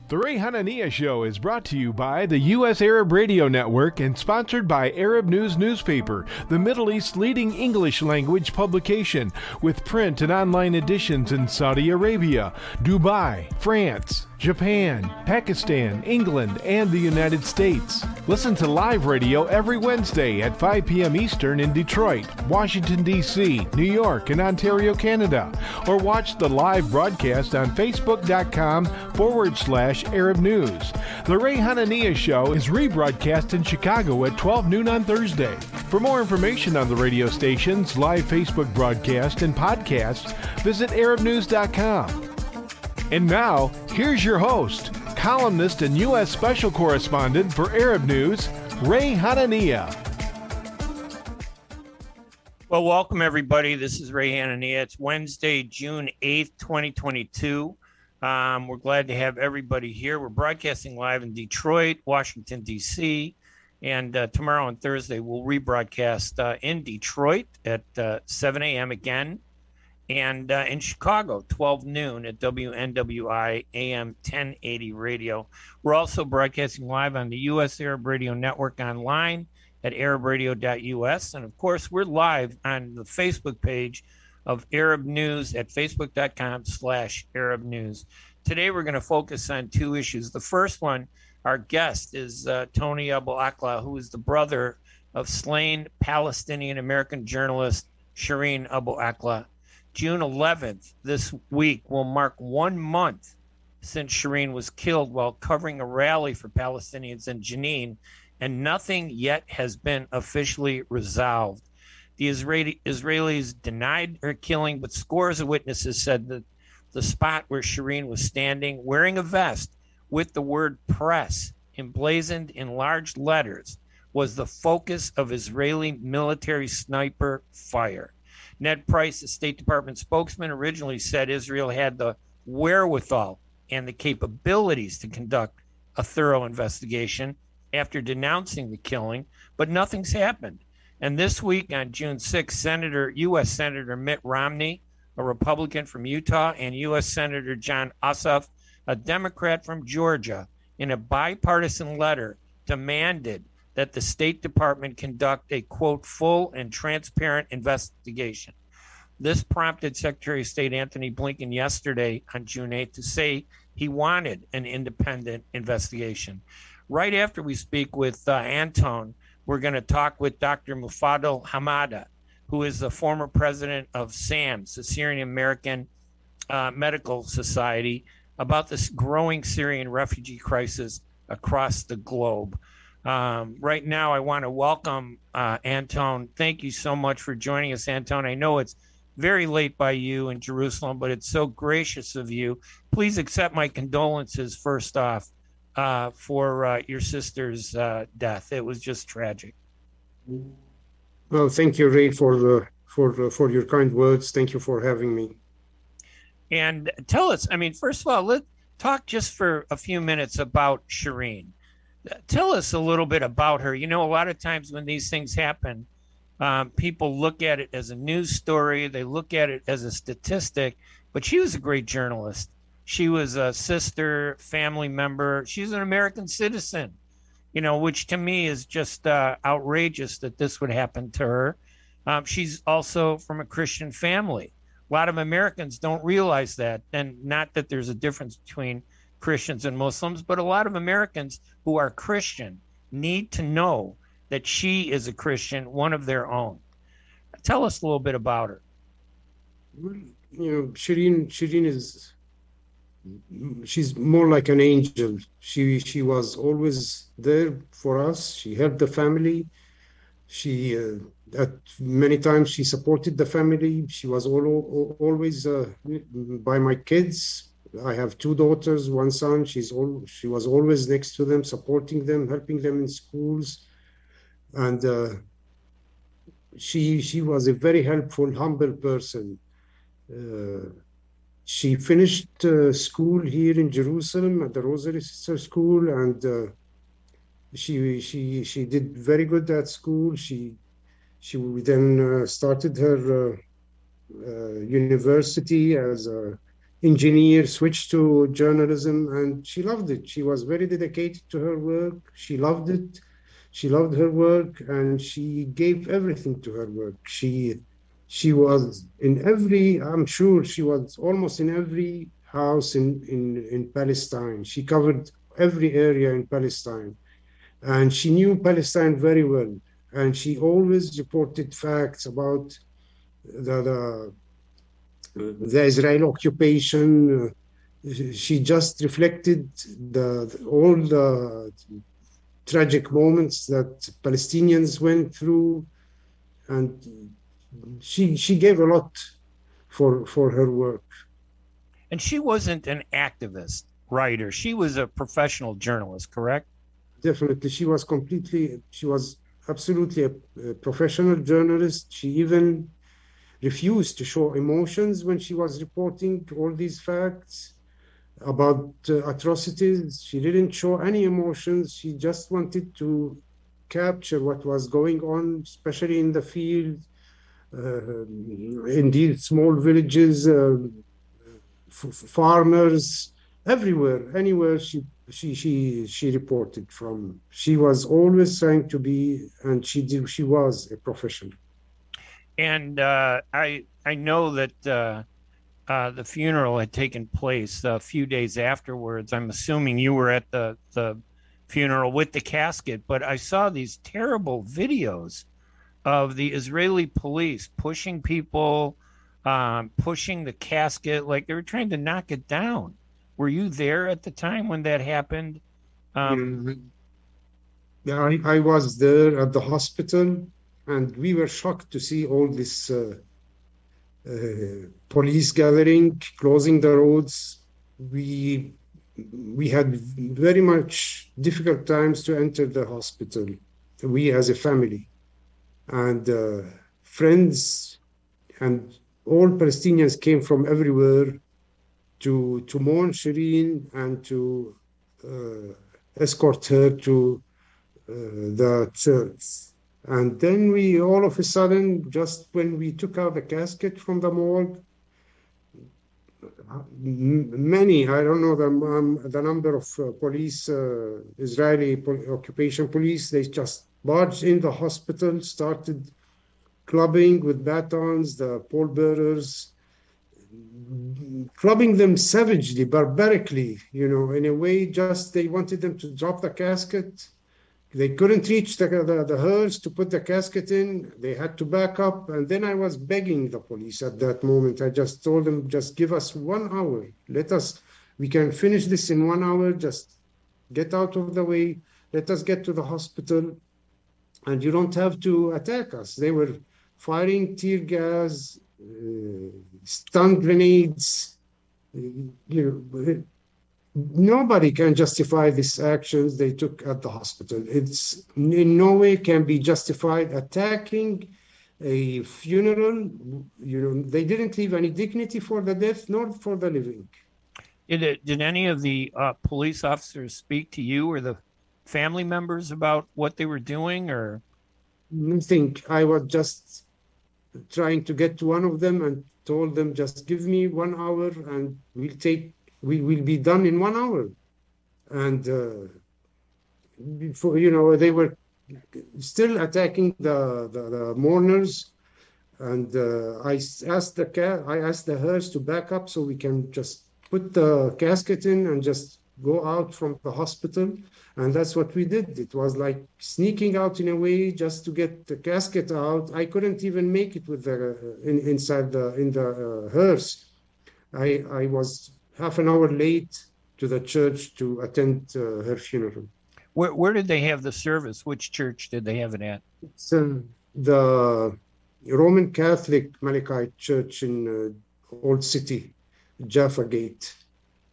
The Ray Hanania Show is brought to you by the U.S. Arab Radio Network and sponsored by Arab News Newspaper, the Middle East's leading English-language publication, with print and online editions in Saudi Arabia, Dubai, France, Japan, Pakistan, England, and the United States. Listen to live radio every Wednesday at 5 p.m. Eastern in Detroit, Washington, D.C., New York, and Ontario, Canada. Or watch the live broadcast on Facebook.com/Arab News. The Ray Hanania Show is rebroadcast in Chicago at 12 noon on Thursday. For more information on the radio stations, live Facebook broadcast, and podcasts, visit ArabNews.com. And now, here's your host, columnist and U.S. Special Correspondent for Arab News, Ray Hanania. Well, welcome, everybody. This is Ray Hanania. It's Wednesday, June 8th, 2022. We're glad to have everybody here. We're broadcasting live in Detroit, Washington, D.C., and tomorrow and Thursday we'll rebroadcast in Detroit at 7 a.m. again. And in Chicago, 12 noon at WNWI AM 1080 radio. We're also broadcasting live on the U.S. Arab Radio Network online at arabradio.us. And, of course, we're live on the Facebook page of Arab News at facebook.com/Arab News. Today we're going to focus on two issues. The first one, our guest is Tony AbuAkleh, who is the brother of slain Palestinian American journalist Shireen AbuAkleh. June 11th, this week, will mark 1 month since Shireen was killed while covering a rally for Palestinians in Jenin, and nothing yet has been officially resolved. The Israelis denied her killing, but scores of witnesses said that the spot where Shireen was standing, wearing a vest with the word press emblazoned in large letters, was the focus of Israeli military sniper fire. Ned Price, the State Department spokesman, originally said Israel had the wherewithal and the capabilities to conduct a thorough investigation after denouncing the killing, but nothing's happened. And this week, on June 6th, U.S. Senator Mitt Romney, a Republican from Utah, and U.S. Senator John Ossoff, a Democrat from Georgia, in a bipartisan letter demanded that the State Department conduct a, quote, full and transparent investigation. This prompted Secretary of State Anthony Blinken yesterday on June 8th to say he wanted an independent investigation. Right after we speak with Anton, we're going to talk with Dr. Mufadal Hamada, who is the former president of SAMS, the Syrian American Medical Society, about this growing Syrian refugee crisis across the globe. Right now, I want to welcome Anton. Thank you so much for joining us, Anton. I know it's very late by you in Jerusalem, but it's so gracious of you. Please accept my condolences first off for your sister's death. It was just tragic. Well, thank you, Ray, for your kind words. Thank you for having me. And tell us, first of all, let's talk just for a few minutes about Shireen. Tell us a little bit about her. You know, a lot of times when these things happen, people look at it as a news story. They look at it as a statistic, but she was a great journalist. She was a sister, family member. She's an American citizen, which to me is just outrageous that this would happen to her. She's also from a Christian family. A lot of Americans don't realize that, and not that there's a difference between Christians and Muslims, but a lot of Americans who are Christian need to know that she is a Christian, one of their own. Tell us a little bit about her. Well, Shireen she's more like an angel. She was always there for us. She helped the family. She at many times she supported the family. She was always by my kids. I have two daughters, one son. She was always next to them, supporting them, helping them in schools, and she was a very helpful, humble person. She finished school here in Jerusalem at the Rosary Sister School, and she did very good at school. She then started her university as a engineer, switched to journalism, and she loved it. She was very dedicated to her work. She loved it. She loved her work, and she gave everything to her work. She was in every, I'm sure she was almost in every house in Palestine. She covered every area in Palestine, and she knew Palestine very well. And she always reported facts about the the Israeli occupation. She just reflected all the tragic moments that Palestinians went through, and she gave a lot for her work. And she wasn't an activist writer. She was a professional journalist, correct? Definitely, she was absolutely a professional journalist. She even refused to show emotions when she was reporting all these facts about atrocities. She didn't show any emotions. She just wanted to capture what was going on, especially in the field, in these small villages, farmers, everywhere, anywhere she reported from. She was always trying to be, and she was a professional. And I know that the funeral had taken place a few days afterwards. I'm assuming you were at the funeral with the casket, but I saw these terrible videos of the Israeli police pushing people, pushing the casket like they were trying to knock it down. Were you there at the time when that happened? Yeah, I was there at the hospital, and we were shocked to see all this police gathering, closing the roads. We had very much difficult times to enter the hospital, we as a family. And friends and all Palestinians came from everywhere to mourn Shireen and to escort her to the church. And then we, all of a sudden, just when we took out the casket from the morgue, many, I don't know the number of police, Israeli occupation police, they just barged in the hospital, started clubbing with batons, the pallbearers, clubbing them savagely, barbarically, in a way, just they wanted them to drop the casket. They couldn't reach the hearse to put the casket in. They had to back up. And then I was begging the police at that moment. I just told them, just give us 1 hour. We can finish this in 1 hour. Just get out of the way. Let us get to the hospital. And you don't have to attack us. They were firing tear gas, stun grenades. Nobody can justify these actions they took at the hospital. It's in no way can be justified attacking a funeral. They didn't leave any dignity for the death nor for the living. Did any of the police officers speak to you or the family members about what they were doing, or? Nothing. I was just trying to get to one of them and told them, just give me 1 hour and we will be done in 1 hour. And they were still attacking the mourners. And I asked the hearse to back up so we can just put the casket in and just go out from the hospital. And that's what we did. It was like sneaking out in a way just to get the casket out. I couldn't even make it with inside the hearse. I was half an hour late to the church to attend her funeral. Where did they have the service? Which church did they have it at? It's the Roman Catholic Malachite Church in Old City, Jaffa Gate.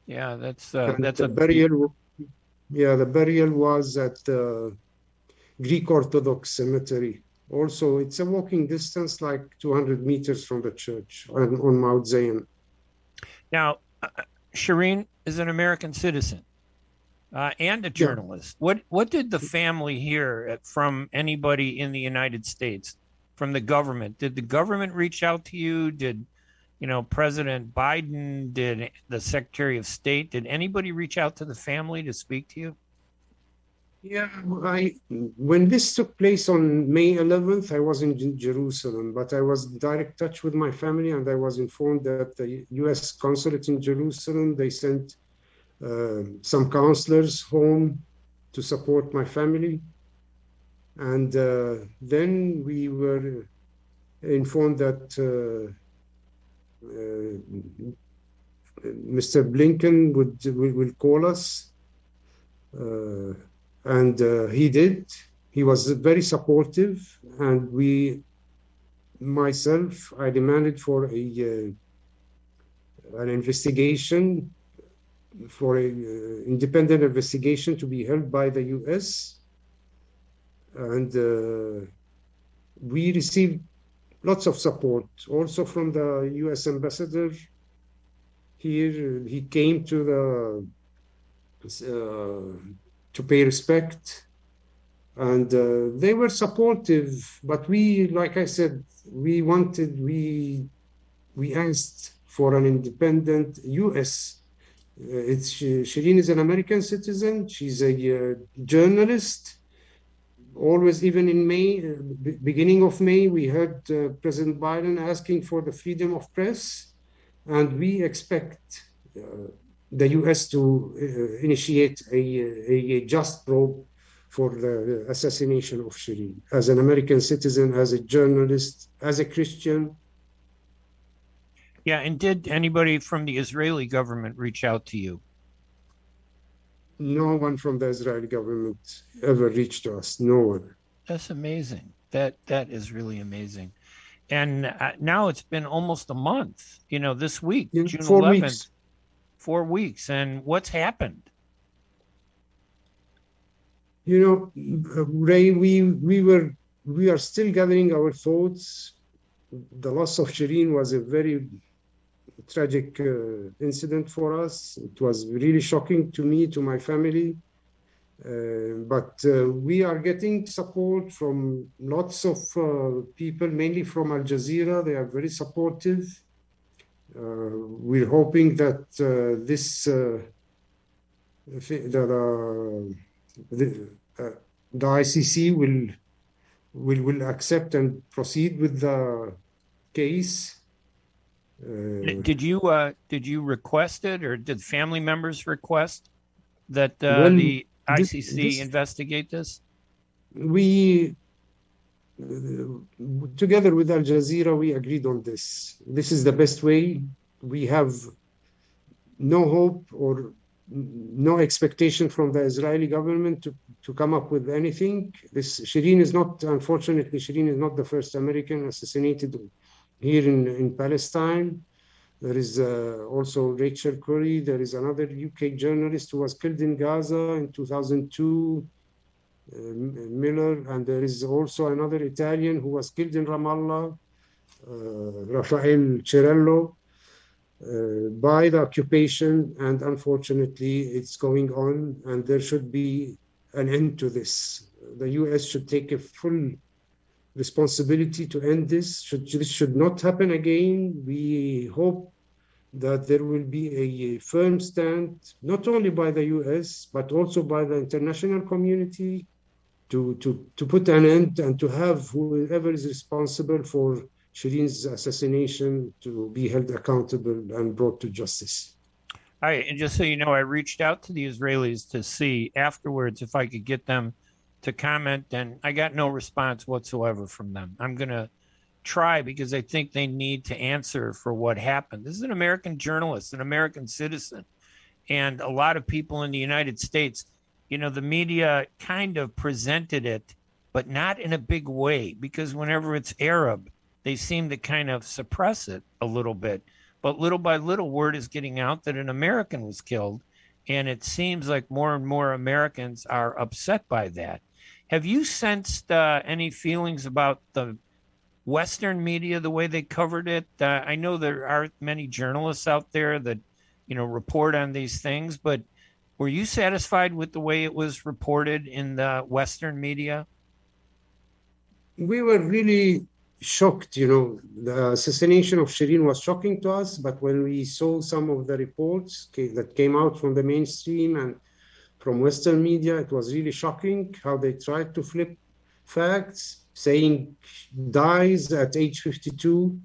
Yeah, that's the burial. Yeah, the burial was at the Greek Orthodox Cemetery. Also, it's a walking distance, like 200 meters from the church on Mount Zion. Now, Shireen is an American citizen and a journalist. Yeah. What did the family hear from anybody in the United States, from the government? Did the government reach out to you? Did President Biden, did the Secretary of State, did anybody reach out to the family to speak to you? Yeah, when this took place on May 11th, I was in Jerusalem, but I was in direct touch with my family, and I was informed that the U.S. consulate in Jerusalem, they sent some counselors home to support my family. And then we were informed that Mr. Blinken will call us. And he did. He was very supportive, and I demanded for an investigation, for an independent investigation to be held by the U.S. And we received lots of support, also from the U.S. ambassador here. He came to pay respect, and they were supportive. But like I said, we asked for an independent U.S. Shireen is an American citizen. She's a journalist. Always, even in May, beginning of May, we heard President Biden asking for the freedom of press, and we expect the U.S. to initiate a just probe for the assassination of Shireen, as an American citizen, as a journalist, as a Christian. Yeah, and did anybody from the Israeli government reach out to you? No one from the Israeli government ever reached to us. No one. That's amazing. That is really amazing. And now it's been almost a month. This week, June 11th. Weeks. 4 weeks. And what's happened? Ray, we are still gathering our thoughts. The loss of Shireen was a very tragic incident for us. It was really shocking to me, to my family. But we are getting support from lots of people, mainly from Al Jazeera. They are very supportive. We're hoping that the ICC will accept and proceed with the case. Did you request it, or did family members request that the ICC investigate this? We, together with Al Jazeera, we agreed on this. This is the best way. We have no hope or no expectation from the Israeli government to come up with anything. Unfortunately, Shireen is not the first American assassinated here in Palestine. There is also Rachel Corrie. There is another UK journalist who was killed in Gaza in 2002, Miller. And there is also another Italian who was killed in Ramallah, Rafael Cirello, by the occupation. And unfortunately, it's going on, and there should be an end to this. The US should take a full responsibility to end this. This should not happen again. We hope that there will be a firm stand, not only by the US, but also by the international community, to put an end and to have whoever is responsible for Shireen's assassination to be held accountable and brought to justice. All right, and just so you know, I reached out to the Israelis to see afterwards if I could get them to comment, and I got no response whatsoever from them. I'm going to try, because I think they need to answer for what happened. This is an American journalist, an American citizen, and a lot of people in the United States, the media kind of presented it, but not in a big way, because whenever it's Arab, they seem to kind of suppress it a little bit. But little by little, word is getting out that an American was killed, and it seems like more and more Americans are upset by that. Have you sensed any feelings about the Western media, the way they covered it? I know there aren't many journalists out there that, report on these things, but were you satisfied with the way it was reported in the Western media? We were really shocked. The assassination of Shireen was shocking to us, but when we saw some of the reports that came out from the mainstream and from Western media, it was really shocking how they tried to flip facts, saying dies at age 52,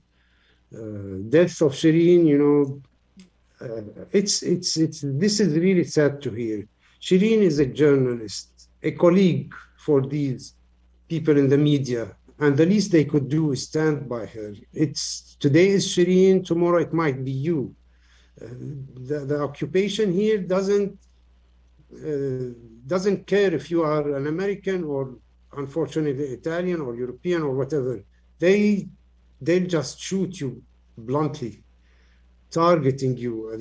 death of Shireen. This is really sad to hear. Shireen is a journalist, a colleague for these people in the media, and the least they could do is stand by her. Today is Shireen, tomorrow it might be you. The occupation here doesn't care if you are an American or unfortunately Italian or European or whatever. They'll just shoot you bluntly, targeting you.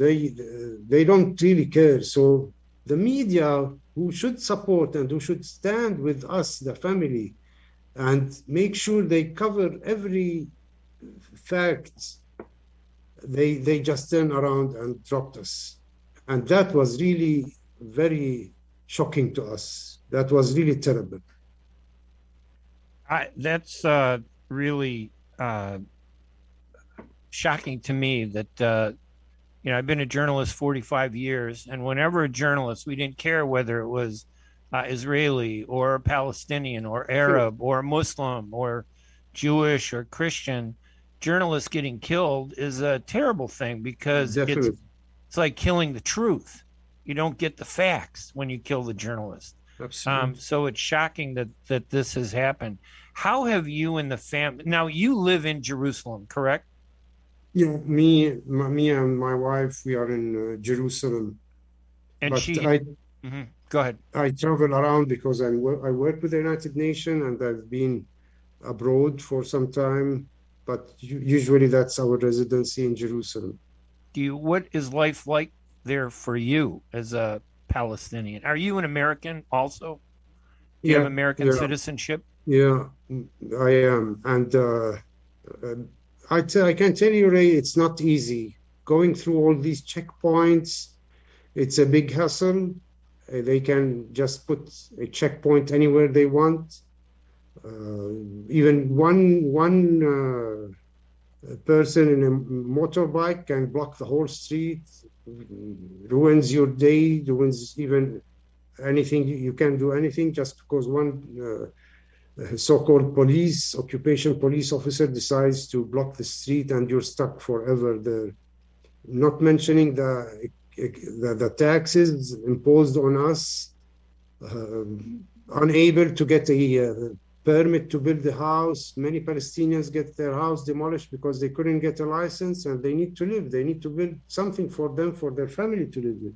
They don't really care. So the media, who should support and who should stand with us, the family, and make sure they cover every fact, they just turned around and dropped us. And that was really very shocking to us. That was really terrible. That's really shocking to me that, I've been a journalist 45 years, and whenever a journalist, we didn't care whether it was Israeli or Palestinian or Arab or Muslim or Jewish or Christian, journalists getting killed is a terrible thing because it's like killing the truth. You don't get the facts when you kill the journalist. So it's shocking that this has happened. How have you and the family, now you live in Jerusalem, correct? Yeah, me and my wife, we are in Jerusalem. And but Go ahead. I travel around because I work with the United Nations, and I've been abroad for some time, but usually that's our residency in Jerusalem. What is life like there for you as a Palestinian? Are you an American also? Do you have American citizenship? Yeah, I am. And I can tell you, Ray, it's not easy. Going through all these checkpoints, it's a big hassle. They can just put a checkpoint anywhere they want. Even one person in a motorbike can block the whole street, ruins your day, ruins even anything. You can't do anything just because one so-called occupation police officer decides to block the street, and you're stuck forever there. Not mentioning the taxes imposed on us, unable to get a permit to build the house. Many Palestinians get their house demolished because they couldn't get a license, and they need to live. They need to build something for them, for their family to live in.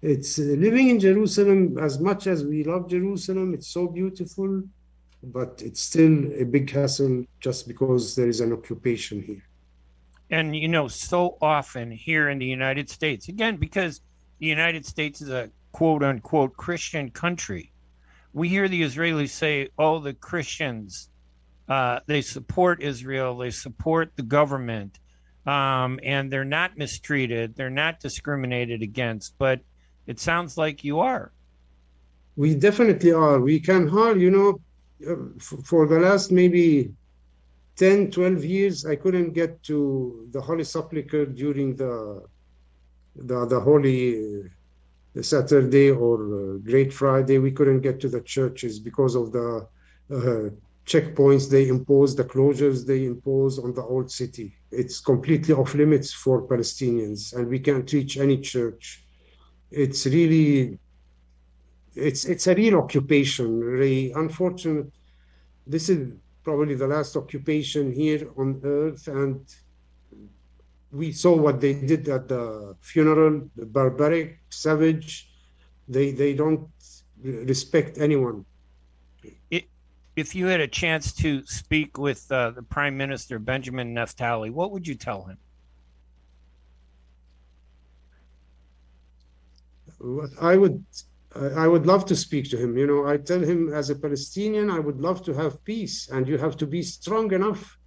It's living in Jerusalem, as much as we love Jerusalem, it's so beautiful, but it's still a big hassle just because there is an occupation here. And, so often here in the United States, again, because the United States is a quote unquote Christian country, we hear the Israelis say, oh, the Christians, they support Israel, they support the government, and they're not mistreated, they're not discriminated against. But it sounds like you are. We definitely are. We can hardly, for the last maybe 10, 12 years, I couldn't get to the Holy Sepulchre during the Holy Saturday or Great Friday. We couldn't get to the churches because of the checkpoints they impose, the closures they impose on the old city. It's completely off limits for Palestinians, and we can't reach any church. It's a real occupation, Ray. Unfortunately, this is probably the last occupation here on earth, and we saw what they did at the funeral, the barbaric, savage. They don't respect anyone. If you had a chance to speak with the Prime Minister, Benjamin Netanyahu, what would you tell him? I would love to speak to him. I tell him, as a Palestinian, I would love to have peace, and you have to be strong enough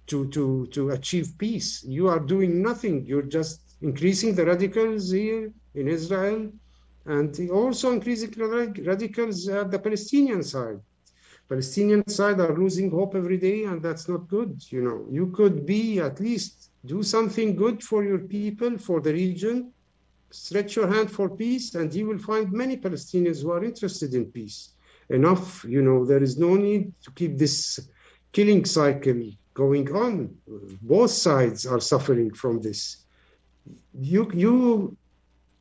to achieve peace. You are doing nothing. You're just increasing the radicals here in Israel, and also increasing the radicals at the Palestinian side. Palestinian side are losing hope every day, and that's not good. You know, you could be at least do something good for your people, for the region, stretch your hand for peace, and you will find many Palestinians who are interested in peace. Enough, you know, there is no need to keep this killing cycle going on. Both sides are suffering from this.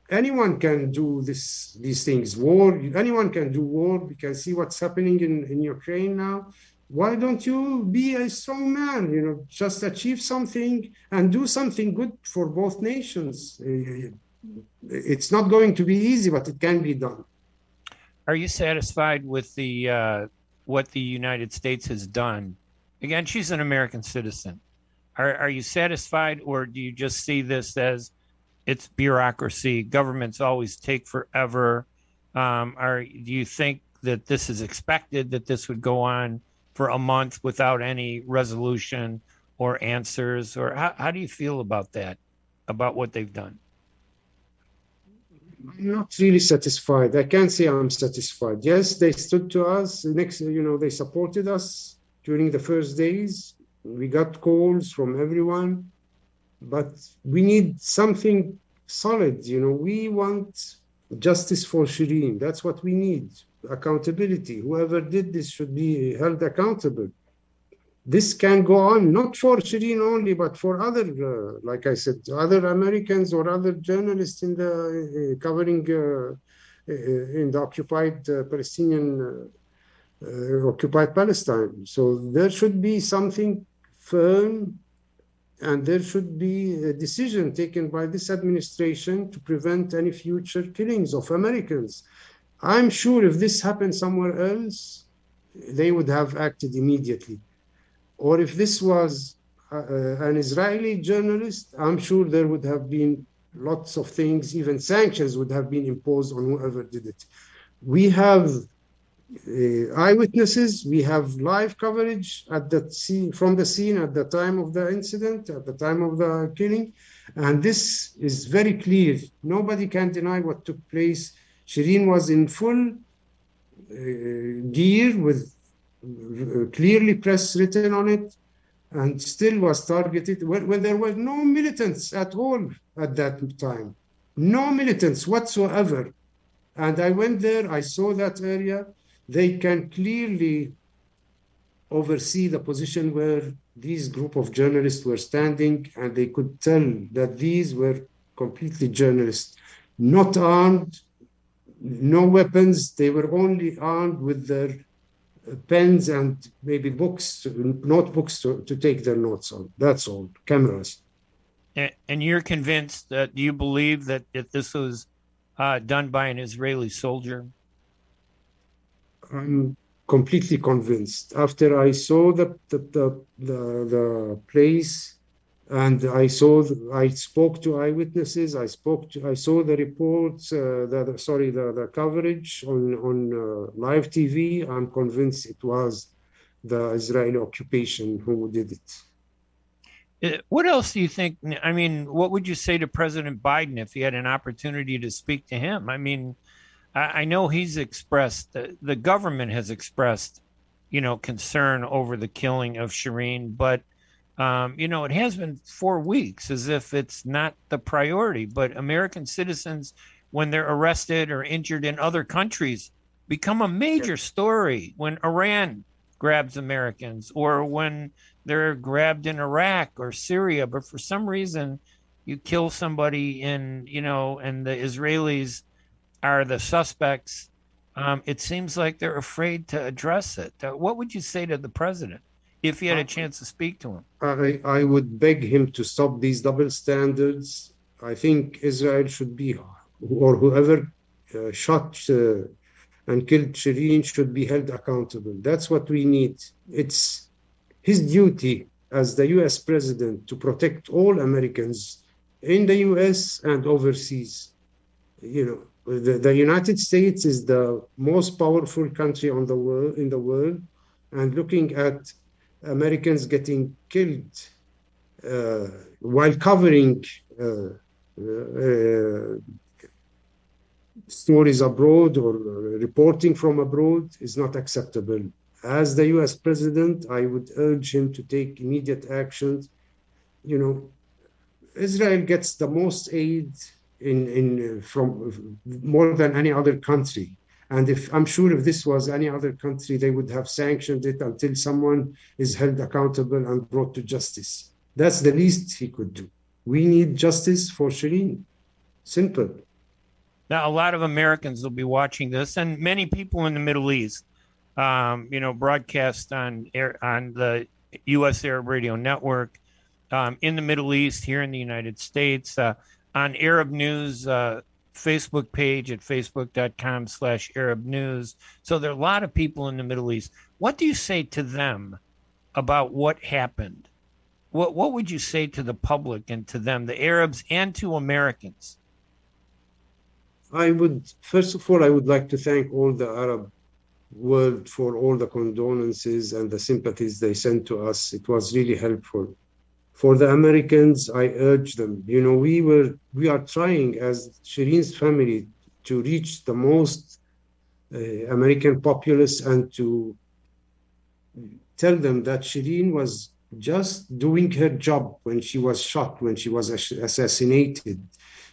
Anyone can do these things. War, anyone can do war. We can see what's happening in Ukraine now. Why don't you be a strong man? You know, just achieve something and do something good for both nations. It's not going to be easy, but it can be done. Are you satisfied with the what the United States has done? Again, she's an American citizen. Are you satisfied, or do you just see this as it's bureaucracy? Governments always take forever. Do you think that this is expected, that this would go on for a month without any resolution or answers? Or how do you feel about that, about what they've done? I'm not really satisfied. I can't say I'm satisfied. Yes, they stood to us. They supported us during the first days. We got calls from everyone, but we need something solid. You know, we want justice for Shireen. That's what we need. Accountability. Whoever did this should be held accountable. This can go on, not for Shireen only, but for other, like I said, other Americans or other journalists in the covering in the occupied Palestinian, occupied Palestine. So there should be something firm, and there should be a decision taken by this administration to prevent any future killings of Americans. I'm sure if this happened somewhere else, they would have acted immediately. Or if this was an Israeli journalist, I'm sure there would have been lots of things, even sanctions would have been imposed on whoever did it. We have eyewitnesses, we have live coverage at the scene, from the scene at the time of the incident, at the time of the killing, and this is very clear. Nobody can deny what took place. Shireen was in full gear with clearly press written on it, and still was targeted when there were no militants at all at that time. No militants whatsoever. And I went there, I saw that area. They can clearly oversee the position where these group of journalists were standing, and they could tell that these were completely journalists, not armed, no weapons. They were only armed with their pens and maybe books, notebooks to take their notes on. That's all. Cameras. And you're convinced that, do you believe that if this was done by an Israeli soldier? I'm completely convinced. After I saw the place, and I spoke to eyewitnesses. I saw the reports. The coverage on live TV. I'm convinced it was the Israeli occupation who did it. What else do you think? I mean, what would you say to President Biden if he had an opportunity to speak to him? I mean, I know he's expressed, the government has expressed, concern over the killing of Shireen, but it has been 4 weeks, as if it's not the priority. But American citizens, when they're arrested or injured in other countries, become a major story. When Iran grabs Americans, or when they're grabbed in Iraq or Syria, but for some reason you kill somebody and the Israelis are the suspects. It seems like they're afraid to address it. What would you say to the president if you had a chance to speak to him? I would beg him to stop these double standards. I think Israel should be, or whoever shot and killed Shireen should be held accountable. That's what we need. It's his duty as the U.S. president to protect all Americans in the U.S. and overseas. The United States is the most powerful country in the world, and looking at Americans getting killed while covering stories abroad or reporting from abroad is not acceptable. as the US president, I would urge him to take immediate actions. You know, Israel gets the most aid from more than any other country. And I'm sure if this was any other country, they would have sanctioned it until someone is held accountable and brought to justice. That's the least he could do. We need justice for Shireen. Simple. Now, a lot of Americans will be watching this, and many people in the Middle East, broadcast on the U.S. Arab Radio Network, in the Middle East, here in the United States, on Arab News Facebook page at facebook.com/Arab News. So there are a lot of people in the Middle East. What do you say to them about what happened? What would you say to the public and to them, the Arabs and to Americans? First of all, I would like to thank all the Arab world for all the condolences and the sympathies they sent to us. It was really helpful. For the Americans, I urge them, we are trying as Shireen's family to reach the most American populace and to tell them that Shireen was just doing her job when she was shot, when she was assassinated.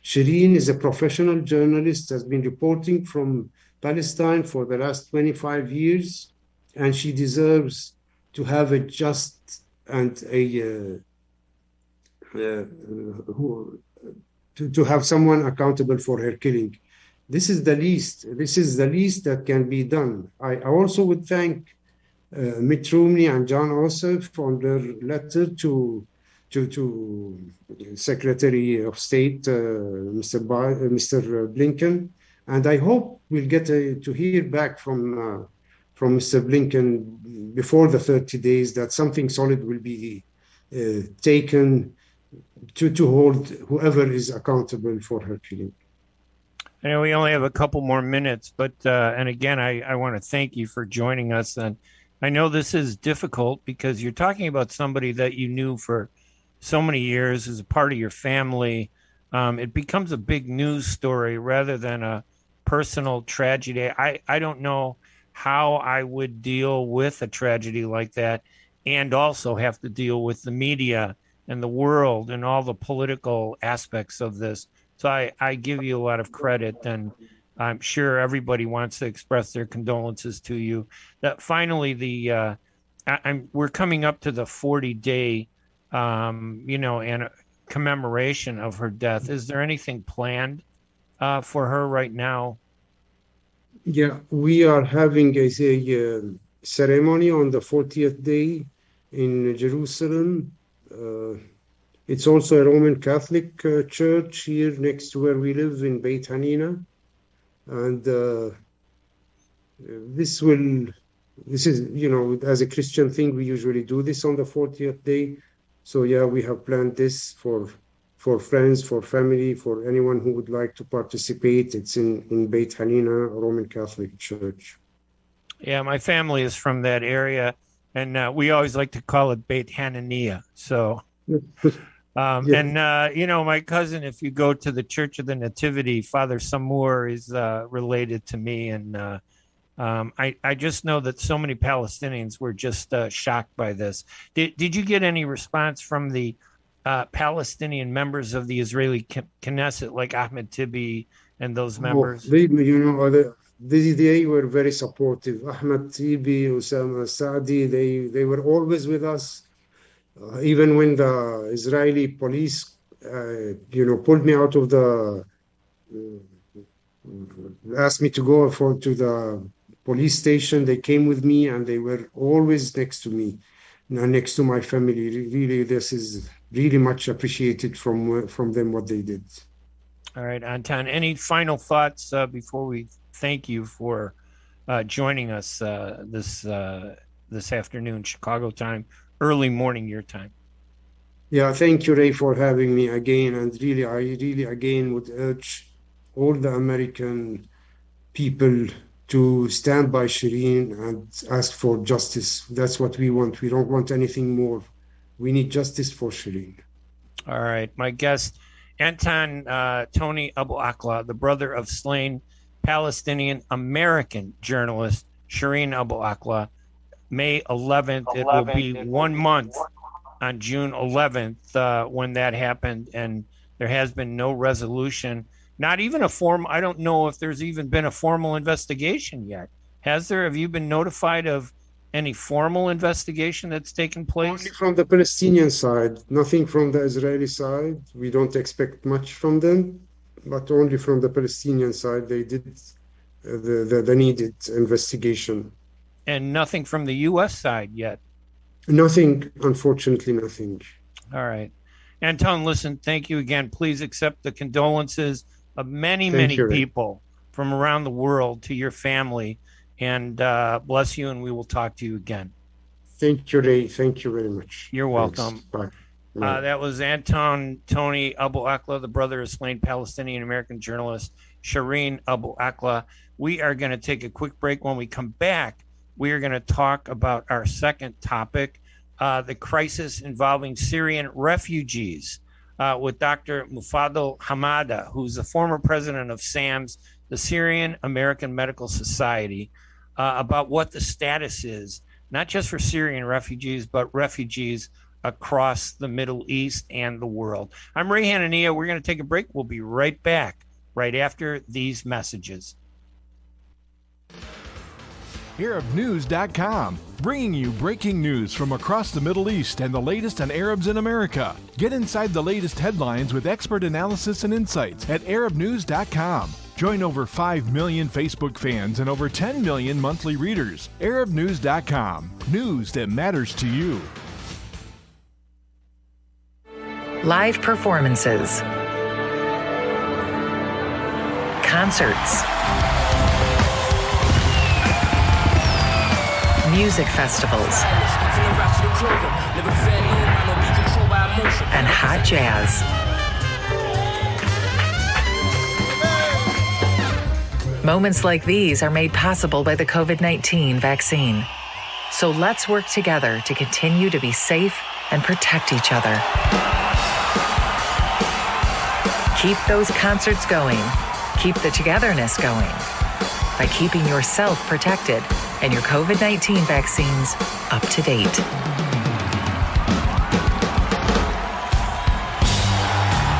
Shireen is a professional journalist, has been reporting from Palestine for the last 25 years, and she deserves to have a just and to have someone accountable for her killing. This is the least that can be done. I also would thank Mitt Romney and John Ossoff on their letter to Secretary of State Mr. Blinken, and I hope we'll get to hear back from Mr. Blinken before the 30 days that something solid will be taken to hold whoever is accountable for her killing. I know we only have a couple more minutes, but and again, I want to thank you for joining us. And I know this is difficult because you're talking about somebody that you knew for so many years as a part of your family. It becomes a big news story rather than a personal tragedy. I don't know how I would deal with a tragedy like that and also have to deal with the media and the world and all the political aspects of this. So I give you a lot of credit, and I'm sure everybody wants to express their condolences to you. That finally, we're coming up to the 40-day, and commemoration of her death. Is there anything planned for her right now? Yeah, we are having a ceremony on the 40th day in Jerusalem. It's also a Roman Catholic church here next to where we live in Beit Hanina. And this is, as a Christian thing, we usually do this on the 40th day. So yeah, we have planned this for friends, for family, for anyone who would like to participate. It's in Beit Hanina, Roman Catholic Church. Yeah, my family is from that area, and we always like to call it Beit Hananiah. So, and my cousin, if you go to the Church of the Nativity, Father Samur is related to me, and I just know that so many Palestinians were just shocked by this. Did you get any response from the Palestinian members of the Israeli Knesset, like Ahmed Tibi and those members? They were very supportive. Ahmed Tibi, Osama Saadi, they were always with us. Even when the Israeli police, pulled me out of asked me to go to the police station, they came with me and they were always next to me, next to my family. Really, this is really much appreciated from them, what they did. All right, Anton, any final thoughts before we thank you for joining us this afternoon, Chicago time, early morning your time? Yeah, thank you, Ray, for having me again. And really, I really again would urge all the American people to stand by Shireen and ask for justice. That's what we want. We don't want anything more. We need justice for Shireen. All right. My guest, Anton Tony AbuAkleh, the brother of slain Palestinian American journalist Shireen AbuAkleh. May 11th. It will be 1 month on June 11th when that happened, and there has been no resolution. Not even a form. I don't know if there's even been a formal investigation yet. Has there? Have you been notified of any formal investigation that's taken place? Only from the Palestinian side, nothing from the Israeli side. We don't expect much from them, but only from the Palestinian side, they did the needed investigation. And nothing from the U.S. side yet? Nothing, unfortunately, nothing. All right. Anton, listen, thank you again. Please accept the condolences of many people from around the world to your family, and bless you, and we will talk to you again. Thank you, Ray. Thank you very much. You're welcome. Bye. Bye. That was Anton Tony AbuAkleh, the brother of slain Palestinian American journalist Shireen AbuAkleh. We are going to take a quick break. When we come back, we are going to talk about our second topic, the crisis involving Syrian refugees, with Dr. Mufaddal Hamada, who's the former president of SAMS, the Syrian American Medical Society, about what the status is, not just for Syrian refugees, but refugees across the Middle East and the world. I'm Ray Hanania. We're going to take a break. We'll be right back right after these messages. ArabNews.com, bringing you breaking news from across the Middle East and the latest on Arabs in America. Get inside the latest headlines with expert analysis and insights at ArabNews.com. Join over 5 million Facebook fans and over 10 million monthly readers. ArabNews.com, news that matters to you. Live performances, concerts, music festivals, and hot jazz. Moments like these are made possible by the COVID-19 vaccine. So let's work together to continue to be safe and protect each other. Keep those concerts going. Keep the togetherness going by keeping yourself protected and your COVID-19 vaccines up to date.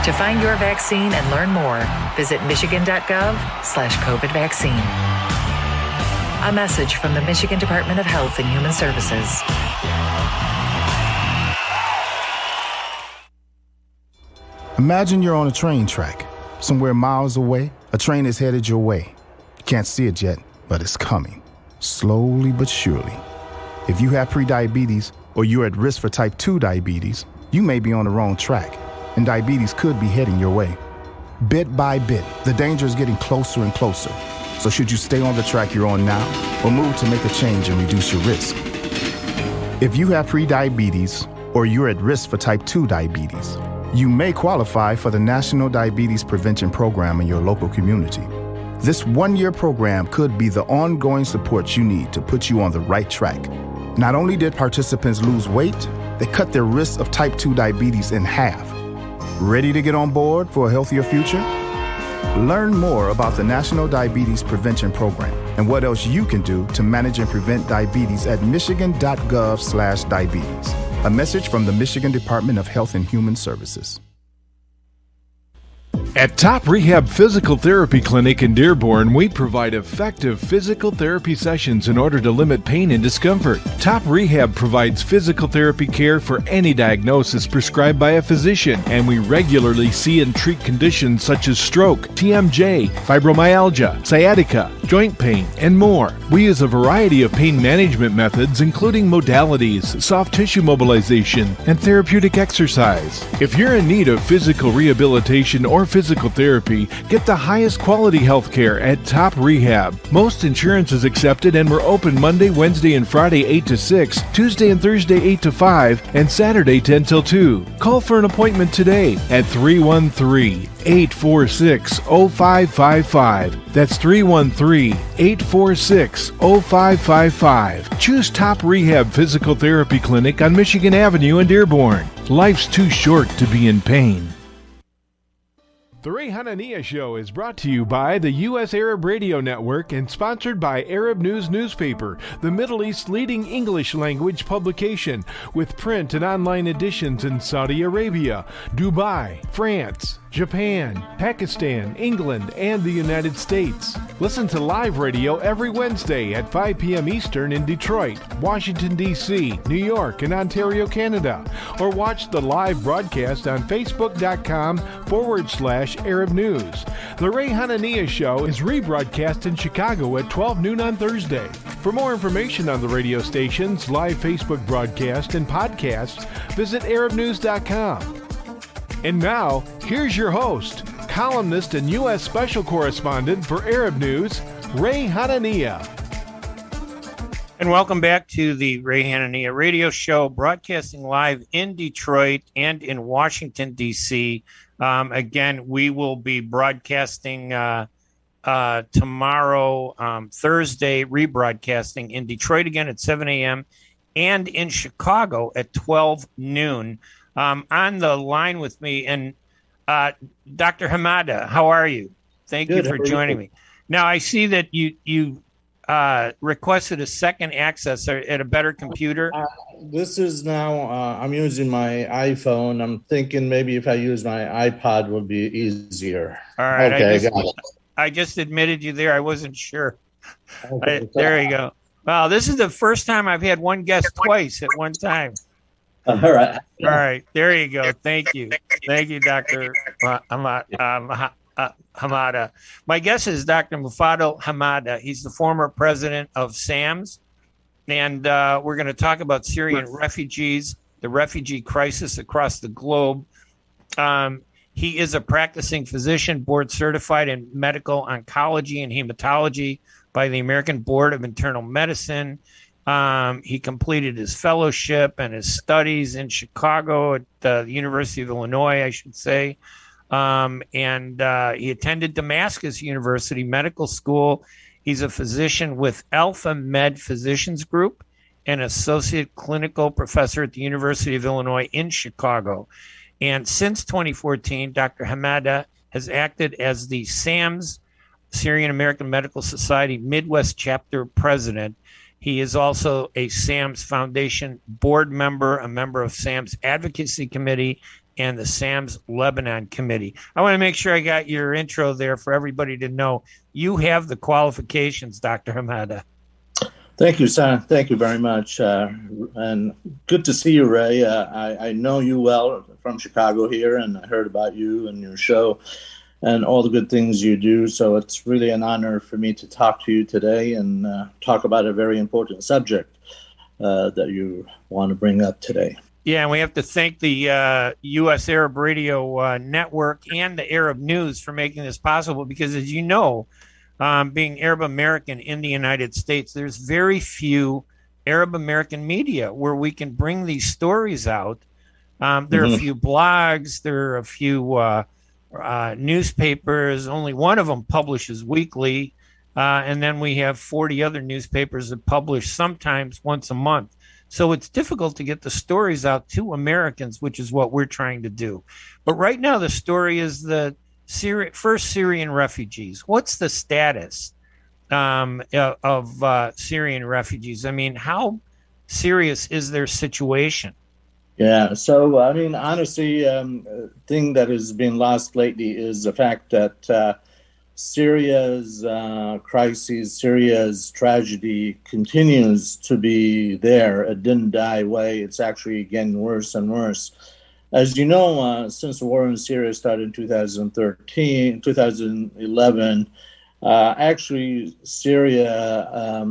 To find your vaccine and learn more, visit michigan.gov/COVID vaccine. A message from the Michigan Department of Health and Human Services. Imagine you're on a train track. Somewhere miles away, a train is headed your way. You can't see it yet, but it's coming. Slowly but surely. If you have prediabetes or you're at risk for type 2 diabetes, you may be on the wrong track, and diabetes could be heading your way. Bit by bit, the danger is getting closer and closer. So should you stay on the track you're on now or move to make a change and reduce your risk? If you have prediabetes or you're at risk for type 2 diabetes, you may qualify for the National Diabetes Prevention Program in your local community. This one-year program could be the ongoing support you need to put you on the right track. Not only did participants lose weight, they cut their risk of type 2 diabetes in half. Ready to get on board for a healthier future? Learn more about the National Diabetes Prevention Program and what else you can do to manage and prevent diabetes at michigan.gov/diabetes. A message from the Michigan Department of Health and Human Services. At Top Rehab Physical Therapy Clinic in Dearborn, we provide effective physical therapy sessions in order to limit pain and discomfort. Top Rehab provides physical therapy care for any diagnosis prescribed by a physician, and we regularly see and treat conditions such as stroke, TMJ, fibromyalgia, sciatica, joint pain, and more. We use a variety of pain management methods, including modalities, soft tissue mobilization, and therapeutic exercise. If you're in need of physical rehabilitation or physical therapy, get the highest quality health care at Top Rehab. Most insurance is accepted, and we're open Monday, Wednesday, and Friday 8 to 6, Tuesday and Thursday 8 to 5, and Saturday 10 till 2. Call for an appointment today at 313-846-0555. That's 313-846-0555. Choose Top Rehab Physical Therapy Clinic on Michigan Avenue in Dearborn. Life's too short to be in pain. The Ray Hanania Show is brought to you by the U.S. Arab Radio Network and sponsored by Arab News Newspaper, the Middle East's leading English language publication, with print and online editions in Saudi Arabia, Dubai, France, Japan, Pakistan, England, and the United States. Listen to live radio every Wednesday at 5 p.m. Eastern in Detroit, Washington, D.C., New York, and Ontario, Canada. Or watch the live broadcast on Facebook.com/Arab News. The Ray Hanania Show is rebroadcast in Chicago at 12 noon on Thursday. For more information on the radio stations, live Facebook broadcast, and podcasts, visit ArabNews.com. And now, here's your host, columnist and U.S. Special Correspondent for Arab News, Ray Hanania. And welcome back to the Ray Hanania Radio Show, broadcasting live in Detroit and in Washington, D.C. Again, we will be broadcasting tomorrow, Thursday, rebroadcasting in Detroit again at 7 a.m. and in Chicago at 12 noon. On the line with me, and Dr. Hamada, how are you? Thank you for joining me. Now, I see that you requested a second access at a better computer. This is now, I'm using my iPhone. I'm thinking maybe if I use my iPod would be easier. All right. Okay, I just admitted you there. I wasn't sure. Okay, there you go. Wow, this is the first time I've had one guest twice at one time. All right. All right. There you go. Thank you. Thank you, Dr. Hamada. My guest is Dr. Mufaddal Hamada. He's the former president of SAMS. And we're going to talk about Syrian refugees, the refugee crisis across the globe. He is a practicing physician, board certified in medical oncology and hematology by the American Board of Internal Medicine. He completed his fellowship and his studies in Chicago at the University of Illinois, I should say. And he attended Damascus University Medical School. He's a physician with Alpha Med Physicians Group and associate clinical professor at the University of Illinois in Chicago. And since 2014, Dr. Hamada has acted as the SAMS, Syrian American Medical Society Midwest Chapter President. He is also a SAMS Foundation board member, a member of SAMS Advocacy Committee, and the SAMS Lebanon Committee. I want to make sure I got your intro there for everybody to know. You have the qualifications, Dr. Hamada. Thank you, son. Thank you very much. And good to see you, Ray. I know you well from Chicago here, and I heard about you and your show and all the good things you do. So it's really an honor for me to talk to you today and talk about a very important subject that you want to bring up today. Yeah, and we have to thank the U.S. Arab Radio Network and the Arab News for making this possible because, as you know, being Arab American in the United States, there's very few Arab American media where we can bring these stories out. There are a few blogs, there are a few newspapers. Only one of them publishes weekly, and then we have 40 other newspapers that publish sometimes once a month. So it's difficult to get the stories out to Americans, which is what we're trying to do. But right now, the story is the first Syrian refugees. What's the status of Syrian refugees? I mean, how serious is their situation? Yeah, so, I mean, honestly, thing that has been lost lately is the fact that Syria's crisis, Syria's tragedy continues to be there. It didn't die away. It's actually getting worse and worse. As you know, since the war in Syria started in 2011, actually Syria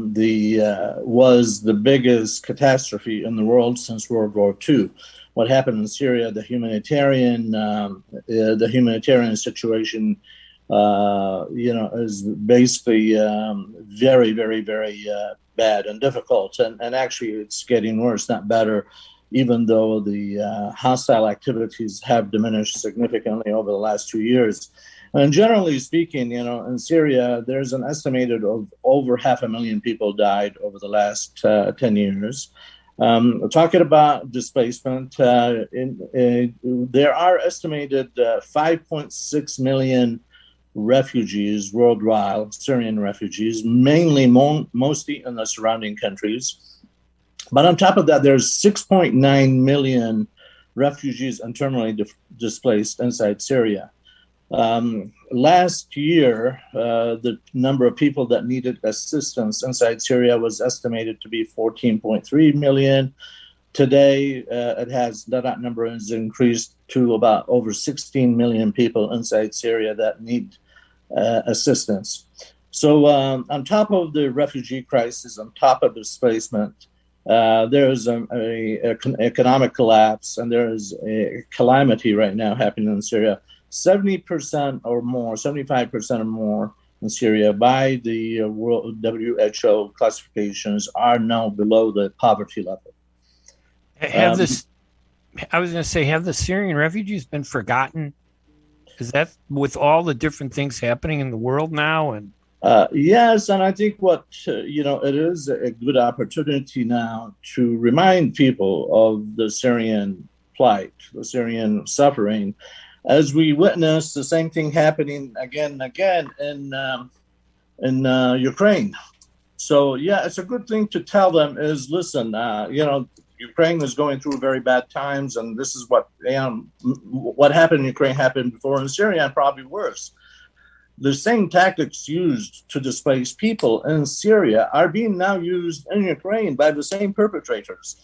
was the biggest catastrophe in the world since World War II. What happened in Syria, the humanitarian situation, is basically very, very, very bad and difficult. And actually it's getting worse, not better, even though the hostile activities have diminished significantly over the last 2 years. And generally speaking, in Syria, there's an estimated of over 500,000 people died over the last 10 years. Talking about displacement, there are estimated 5.6 million refugees worldwide, Syrian refugees, mainly mostly in the surrounding countries. But on top of that, there's 6.9 million refugees internally displaced inside Syria. Last year, the number of people that needed assistance inside Syria was estimated to be 14.3 million. Today, that number has increased to about over 16 million people inside Syria that need assistance. So on top of the refugee crisis, on top of displacement, there is an economic collapse, and there is a calamity right now happening in Syria. 70% or more, 75% or more in Syria by the World WHO classifications are now below the poverty level. I was going to say, have the Syrian refugees been forgotten? Is that with all the different things happening in the world now? And yes, and I think it is a good opportunity now to remind people of the Syrian plight, the Syrian suffering, as we witness the same thing happening again and again in Ukraine. So, yeah, it's a good thing to tell them is, listen, Ukraine is going through very bad times, and this is what happened in Ukraine happened before in Syria, and probably worse. The same tactics used to displace people in Syria are being now used in Ukraine by the same perpetrators.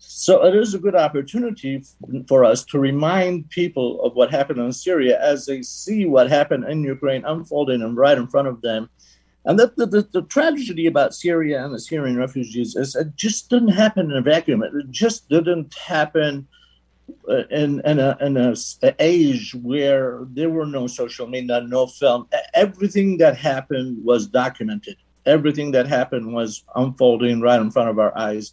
So it is a good opportunity for us to remind people of what happened in Syria as they see what happened in Ukraine unfolding right in front of them. And the tragedy about Syria and the Syrian refugees is it just didn't happen in a vacuum. It just didn't happen in an age where there were no social media, no film. Everything that happened was documented. Everything that happened was unfolding right in front of our eyes.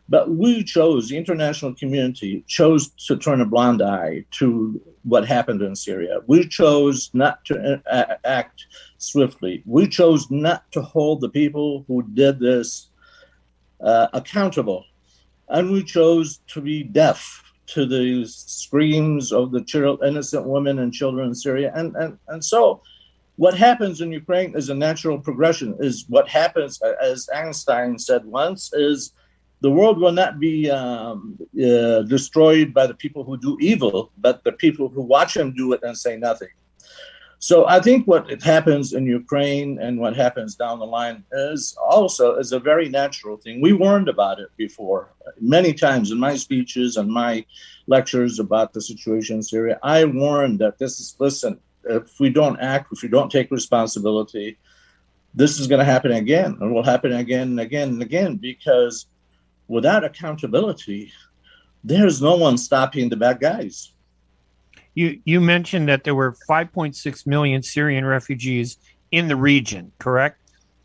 But the international community chose to turn a blind eye to what happened in Syria. We chose not to act swiftly. We chose not to hold the people who did this accountable. And we chose to be deaf to the screams of the innocent women and children in Syria. And so what happens in Ukraine is a natural progression, is what happens, as Einstein said once, is the world will not be destroyed by the people who do evil, but the people who watch them do it and say nothing. So I think what happens in Ukraine and what happens down the line is a very natural thing. We warned about it before many times in my speeches and my lectures about the situation in Syria. I warned that listen, if we don't act, if we don't take responsibility, this is going to happen again, and will happen again and again and again, because without accountability, there's no one stopping the bad guys. You mentioned that there were 5.6 million Syrian refugees in the region, correct?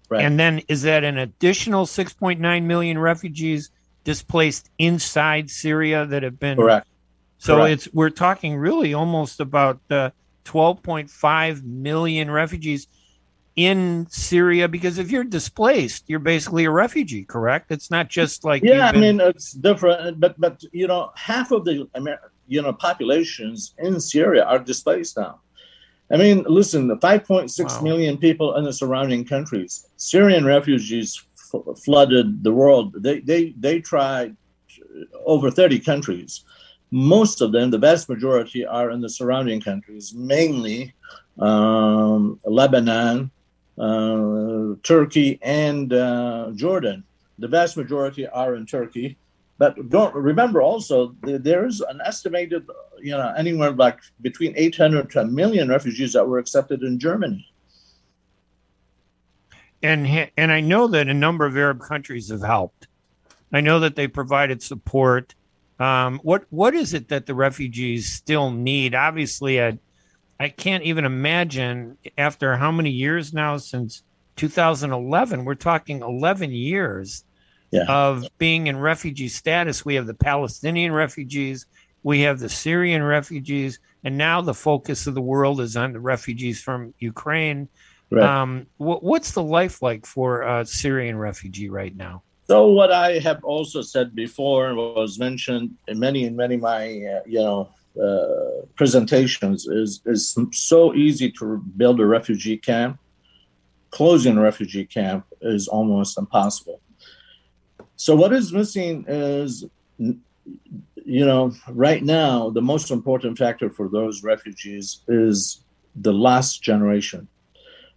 Right. And then is that an additional 6.9 million refugees displaced inside Syria that have been? Correct. So Correct. we're talking really almost about 12.5 million refugees in Syria, because if you're displaced, you're basically a refugee, correct? It's not just like it's different, but half of the populations in Syria are displaced now. I mean, listen, the 5.6 million people in the surrounding countries, Syrian refugees flooded the world. They tried over 30 countries. Most of them, the vast majority, are in the surrounding countries, mainly Lebanon, Turkey, and Jordan. The vast majority are in Turkey. But don't remember also, there is an estimated, anywhere like between 800 to 1 million refugees that were accepted in Germany. And I know that a number of Arab countries have helped. I know that they provided support. What is it that the refugees still need? Obviously, I can't even imagine, after how many years now, since 2011, we're talking 11 years of being in refugee status. We have the Palestinian refugees, we have the Syrian refugees, and now the focus of the world is on the refugees from Ukraine. Right. What's the life like for a Syrian refugee right now? So what I have also said before was mentioned in many of my presentations is so easy to build a refugee camp. Closing a refugee camp is almost impossible. So what is missing is, right now, the most important factor for those refugees is the last generation.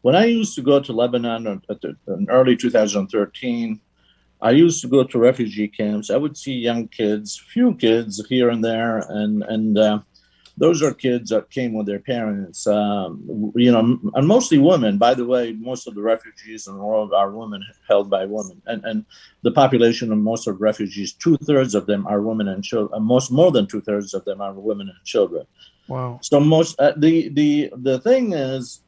When I used to go to Lebanon in early 2013, I used to go to refugee camps. I would see young kids, few kids here and there, and those are kids that came with their parents, and mostly women. By the way, most of the refugees in the world are women, held by women, and the population of most of refugees, 2/3 of them are women and children. More than 2/3 of them are women and children. Wow. So the thing is,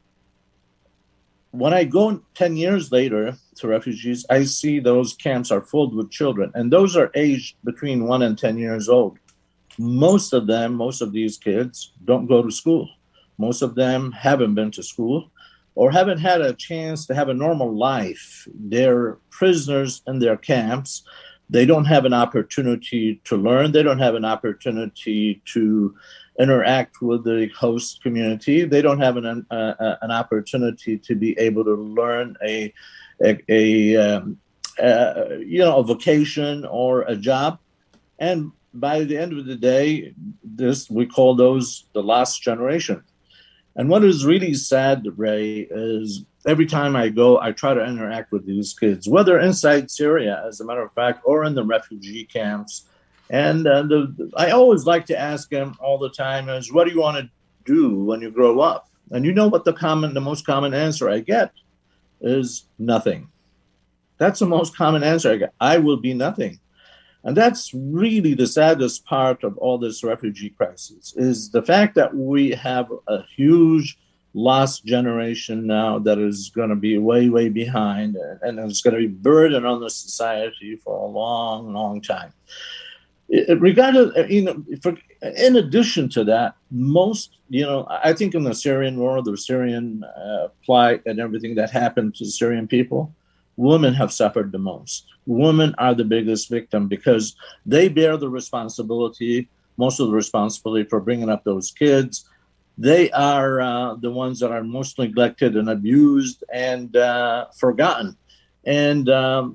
when I go 10 years later to refugees, I see those camps are filled with children, and those are aged between 1 and 10 years old. Most of these kids don't go to school. Most of them haven't been to school or haven't had a chance to have a normal life. They're prisoners in their camps. They don't have an opportunity to learn. They don't have an opportunity to interact with the host community. They don't have an opportunity to be able to learn a vocation or a job. And by the end of the day, we call those the last generation. And what is really sad, Ray, is every time I go, I try to interact with these kids, whether inside Syria, as a matter of fact, or in the refugee camps. And I always like to ask them all the time is, what do you want to do when you grow up? And you know what the most common answer I get is nothing. That's the most common answer I get. I will be nothing. And that's really the saddest part of all this refugee crisis, is the fact that we have a huge lost generation now that is going to be way, way behind, and it's going to be burden on the society for a long, long time. In addition to that, I think in the Syrian war, the Syrian plight and everything that happened to the Syrian people, women have suffered the most. Women are the biggest victim because they bear the responsibility, most of the responsibility for bringing up those kids. They are the ones that are most neglected and abused and forgotten. And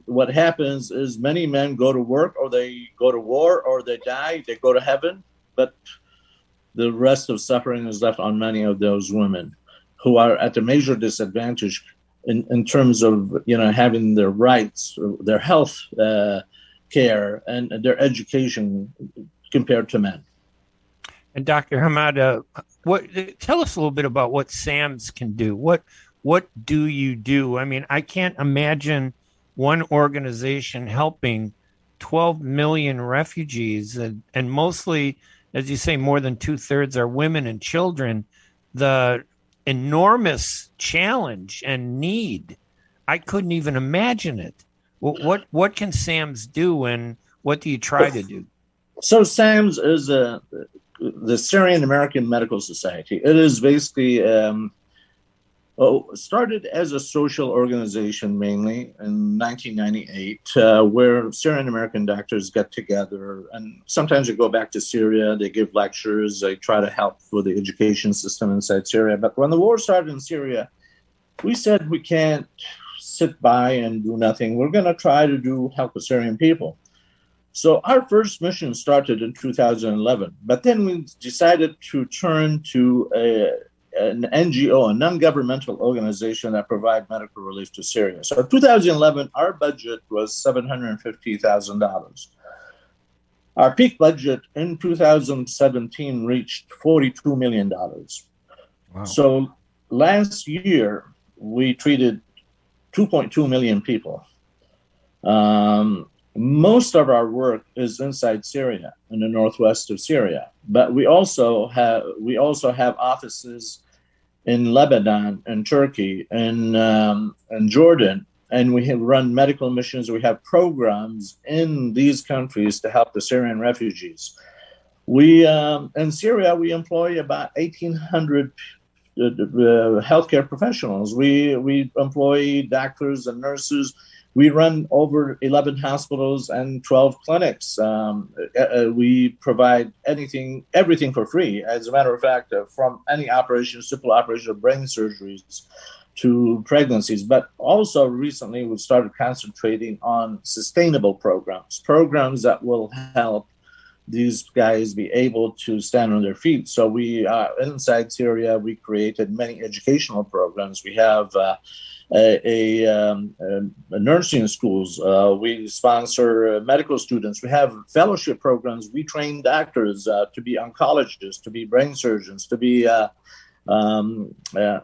what happens is many men go to work, or they go to war, or they die, they go to heaven. But the rest of suffering is left on many of those women who are at a major disadvantage in terms of, having their rights, their health care, and their education compared to men. And Dr. Hamad, tell us a little bit about what SAMS can do. What do you do? I mean, I can't imagine one organization helping 12 million refugees, and mostly, as you say, more than 2/3 are women and children. The enormous challenge and need, I couldn't even imagine it. What can SAMS do, and what do you try to do? So SAMS is the Syrian American Medical Society. It is basically started as a social organization mainly in 1998, where Syrian American doctors get together, and sometimes they go back to Syria, they give lectures, they try to help with the education system inside Syria. But when the war started in Syria, we said we can't sit by and do nothing. We're going to try to help the Syrian people. So our first mission started in 2011, but then we decided to turn to an NGO, a non-governmental organization that provides medical relief to Syria. So in 2011, our budget was $750,000. Our peak budget in 2017 reached $42 million. Wow. So last year, we treated 2.2 million people. Most of our work is inside Syria, in the northwest of Syria, but we also have offices in Lebanon and Turkey and Jordan, and we have run medical missions. We have programs in these countries to help the Syrian refugees. We in Syria we employ about 1,800 healthcare professionals. We employ doctors and nurses. We run over 11 hospitals and 12 clinics. We provide everything for free. As a matter of fact, from any operation, simple operation of brain surgeries to pregnancies. But also recently we started concentrating on sustainable programs that will help these guys be able to stand on their feet. So we, inside Syria, we created many educational programs. We have nursing schools. We sponsor medical students. We have fellowship programs. We train doctors to be oncologists, to be brain surgeons, to be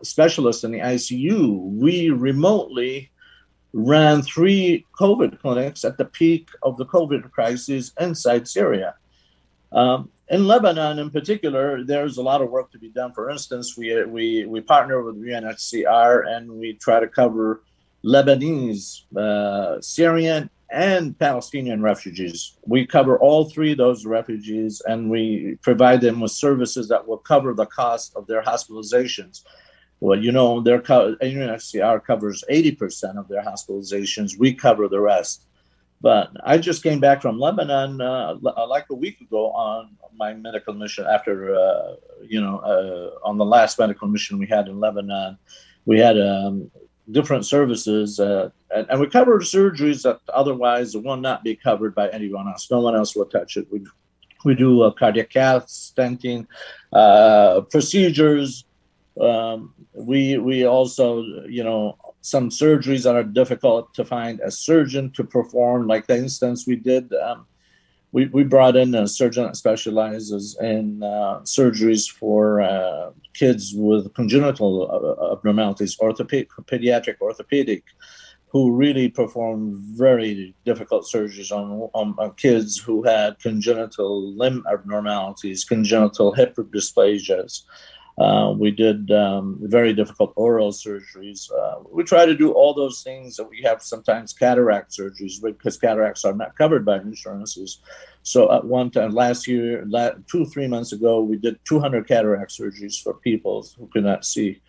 specialists in the ICU. We remotely ran 3 COVID clinics at the peak of the COVID crisis inside Syria. In Lebanon, in particular, there's a lot of work to be done. For instance, we partner with UNHCR and we try to cover Lebanese, Syrian, and Palestinian refugees. We cover all 3 of those refugees, and we provide them with services that will cover the cost of their hospitalizations. Well, UNHCR covers 80% of their hospitalizations. We cover the rest. But I just came back from Lebanon like a week ago on my medical mission after, on the last medical mission we had in Lebanon. We had different services, and we covered surgeries that otherwise will not be covered by anyone else. No one else will touch it. We do cardiac cath, stenting, procedures. We also, some surgeries that are difficult to find a surgeon to perform. Like the instance we did, we brought in a surgeon that specializes in surgeries for kids with congenital abnormalities, pediatric orthopedic, who really performed very difficult surgeries on kids who had congenital limb abnormalities, congenital hip dysplasias. We did very difficult oral surgeries. We try to do all those things. We have sometimes cataract surgeries because cataracts are not covered by insurances. So at one time last year, 2-3 months ago, we did 200 cataract surgeries for people who could not see.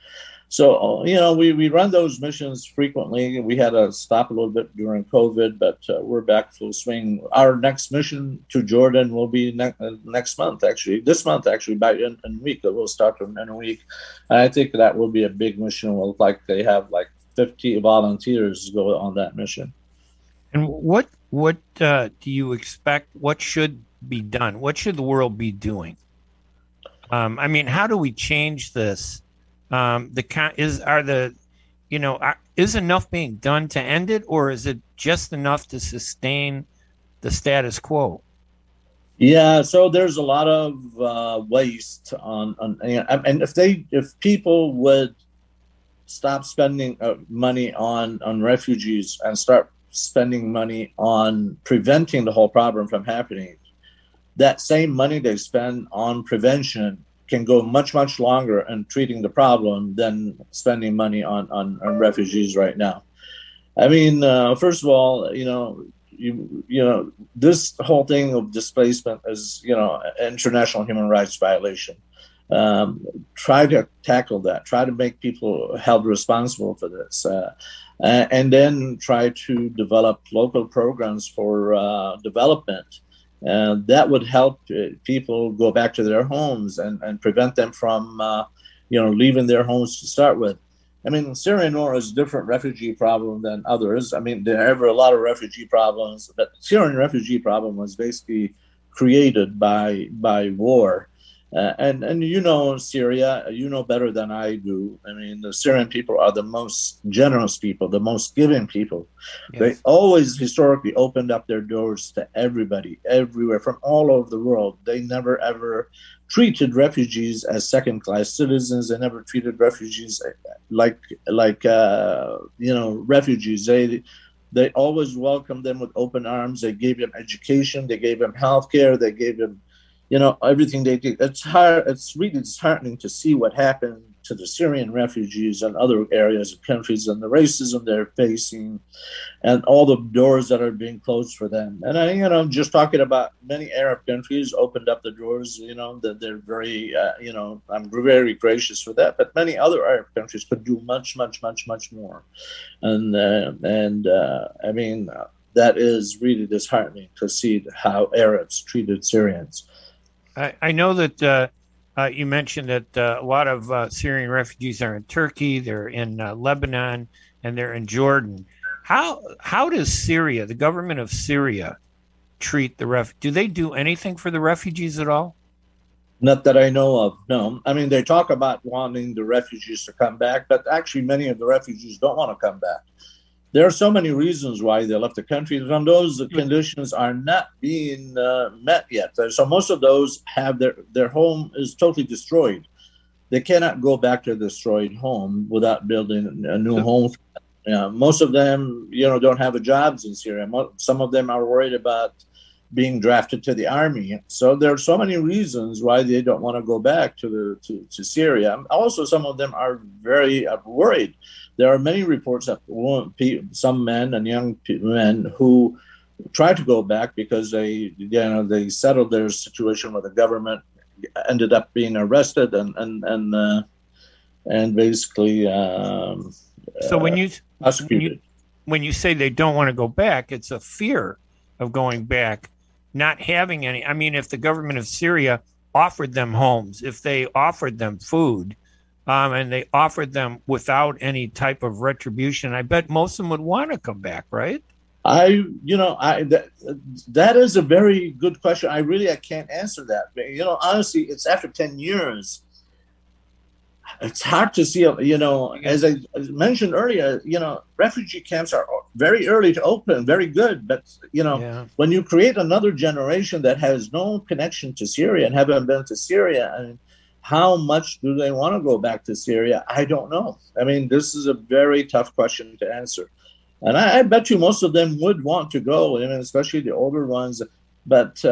So, we run those missions frequently. We had to stop a little bit during COVID, but we're back full swing. Our next mission to Jordan will be next month, actually. This month, actually, by in a week. We'll start in a week. And I think that will be a big mission. They have 50 volunteers go on that mission. And what do you expect? What should be done? What should the world be doing? How do we change this? Is enough being done to end it, or is it just enough to sustain the status quo? Yeah, so there's a lot of waste and if people would stop spending money on refugees and start spending money on preventing the whole problem from happening, that same money they spend on prevention can go much, much longer in treating the problem than spending money on refugees right now. First of all, this whole thing of displacement is, international human rights violation. Try to tackle that. Try to make people held responsible for this. And then try to develop local programs for development. That would help people go back to their homes and prevent them from, leaving their homes to start with. Syrian war is a different refugee problem than others. There are a lot of refugee problems, but the Syrian refugee problem was basically created by war. And Syria, better than I do. The Syrian people are the most generous people, the most giving people. Yes. They always historically opened up their doors to everybody, everywhere, from all over the world. They never, ever treated refugees as second-class citizens. They never treated refugees like refugees. They always welcomed them with open arms. They gave them education. They gave them healthcare. They gave them everything they did. It's hard. It's really disheartening to see what happened to the Syrian refugees and other areas of countries and the racism they're facing and all the doors that are being closed for them. And I, just talking about many Arab countries opened up the doors, that they're very, I'm very gracious for that. But many other Arab countries could do much, much, much, much more. And I mean, that is really disheartening to see how Arabs treated Syrians. I know that you mentioned that a lot of Syrian refugees are in Turkey, they're in Lebanon, and they're in Jordan. How does Syria, the government of Syria, treat the do they do anything for the refugees at all? Not that I know of, no. I mean, they talk about wanting the refugees to come back, but actually many of the refugees don't want to come back. There are so many reasons why they left the country, and those conditions are not being met yet. So most of those have their home is totally destroyed. They cannot go back to a destroyed home without building a new home. Most of them, don't have jobs in Syria. Some of them are worried about being drafted to the army. So there are so many reasons why they don't want to go back to Syria. Also, some of them are very worried. There are many reports of some men and young men who try to go back because they settled their situation with the government, ended up being arrested and basically so prosecuted. When you say they don't want to go back, it's a fear of going back, not having any. I mean, if the government of Syria offered them homes, if they offered them food, and they offered them without any type of retribution, I bet most of them would want to come back, right? That is a very good question. I can't answer that. But, honestly, it's after 10 years. It's hard to see, as I mentioned earlier, refugee camps are very early to open, very good. But, when you create another generation that has no connection to Syria and haven't been to Syria, and how much do they want to go back to Syria? I don't know. I mean, this is a very tough question to answer. And I bet you most of them would want to go, especially the older ones. But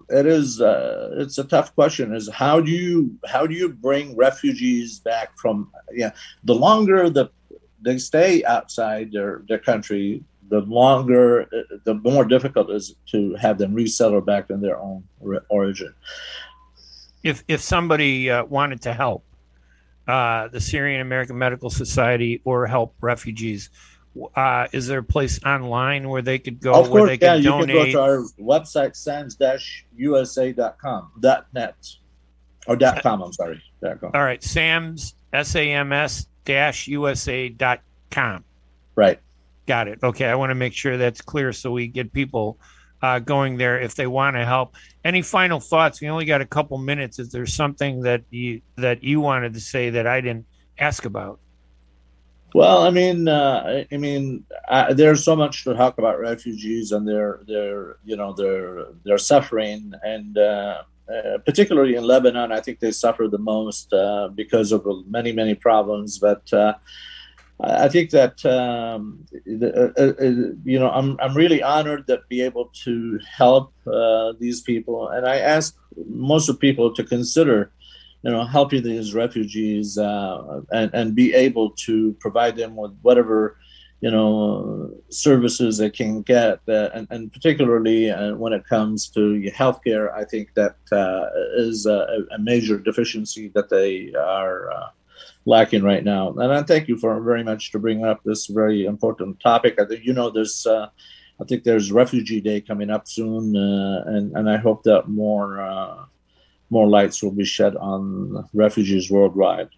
it's a tough question. Is how do you bring refugees back from? The longer they stay outside their country, the more difficult it is to have them resettle back in their own origin. If somebody wanted to help the Syrian American Medical Society or help refugees, is there a place online where they could go? Of course, where they can you donate? can go to our website, sams-usa.com, .net, or .com, I'm sorry. .com. All right, SAMS-USA.com. Right. Got it. Okay, I want to make sure that's clear so we get people going there if they want to help. Any final thoughts? We only got a couple minutes. Is there something that you wanted to say that I didn't ask about? Well, there's so much to talk about refugees and their suffering, and particularly in Lebanon, I think they suffer the most because of many, many problems. But I think that I'm really honored that be able to help these people, and I ask most of people to consider helping these refugees and be able to provide them with whatever, services they can get. And particularly when it comes to healthcare, I think that is a major deficiency that they are lacking right now. And I thank you very much to bring up this very important topic. I think, I think there's Refugee Day coming up soon, and I hope that more lights will be shed on refugees worldwide.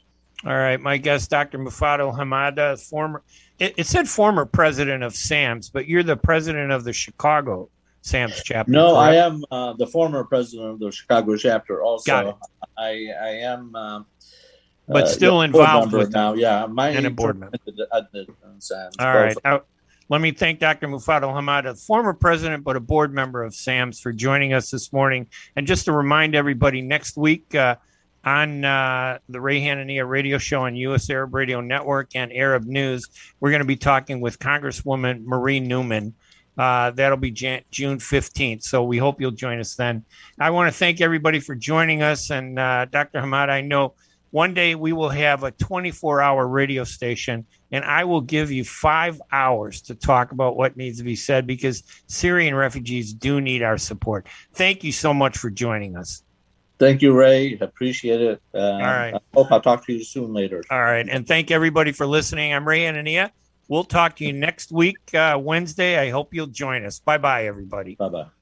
All right. My guest, Dr. Mufaddal Hamada, it said former president of SAMS, but you're the president of the Chicago SAMS chapter. No, correct? I am the former president of the Chicago chapter also. Got it. I am... but still involved with now. Yeah, and a board member. SAMS. All right. Let me thank Dr. Mufaddal Hamada, former president but a board member of SAMS, for joining us this morning. And just to remind everybody, next week on the Ray Hanania radio show on U.S. Arab Radio Network and Arab News, we're going to be talking with Congresswoman Marie Newman. That'll be June 15th. So we hope you'll join us then. I want to thank everybody for joining us. And Dr. Hamada, I know One day we will have a 24-hour radio station, and I will give you 5 hours to talk about what needs to be said, because Syrian refugees do need our support. Thank you so much for joining us. Thank you, Ray. Appreciate it. All right. I hope I'll talk to you soon later. All right. And thank everybody for listening. I'm Ray Anania. We'll talk to you next week, Wednesday. I hope you'll join us. Bye-bye, everybody. Bye-bye.